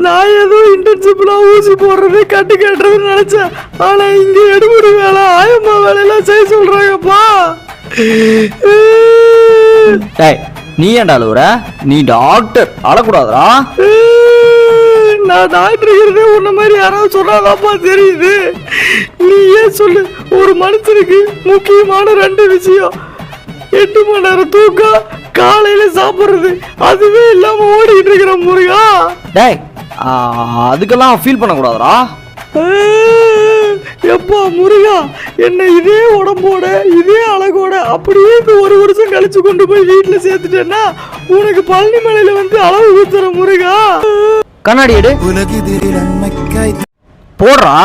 நான் ஏதோ இன்டர்ன்ஷிப்ல ஊசி போடுறது கட்டு கட்டுறதுன்னு நினைச்சேன். ஆனா இங்க எடுபடி வேலை ஆயம்மா வேலையெல்லாம் செய்ய சொல்றாங்கப்பா. நீ ஏன்டா அழுவுற? நீ டாக்டர், அழக்கூடாதுடா. நான் டாக்டர் இருக்கிறதே உன்ன மாதிரி யாராவது சொன்னாதாப்பா தெரியுது. நீ ஏன் சொல்லு, ஒரு மனுஷனுக்கு முக்கியமான 2 விஷயம், 8 மணி நேரம் தூக்கம், காலையில சாப்பிடுறது, அதுவே இல்லாம ஓடிக்கிட்டு இருக்கிற முருகா. டேய் அதுக்கெல்லாம் ஃபீல் பண்ணக்கூடாதுடா. எப்பா முருகா, என்ன இதே உடம்போட இதே அழகோட அப்படியே இந்த 1 வருஷம் கழிச்சு கொண்டு போய் வீட்டுல சேர்த்துட்டேன்னா உனக்கு பழனி மலையில வந்து அளவு ஊத்துற முருகா. கண்ணாடி எடு, போடுறா.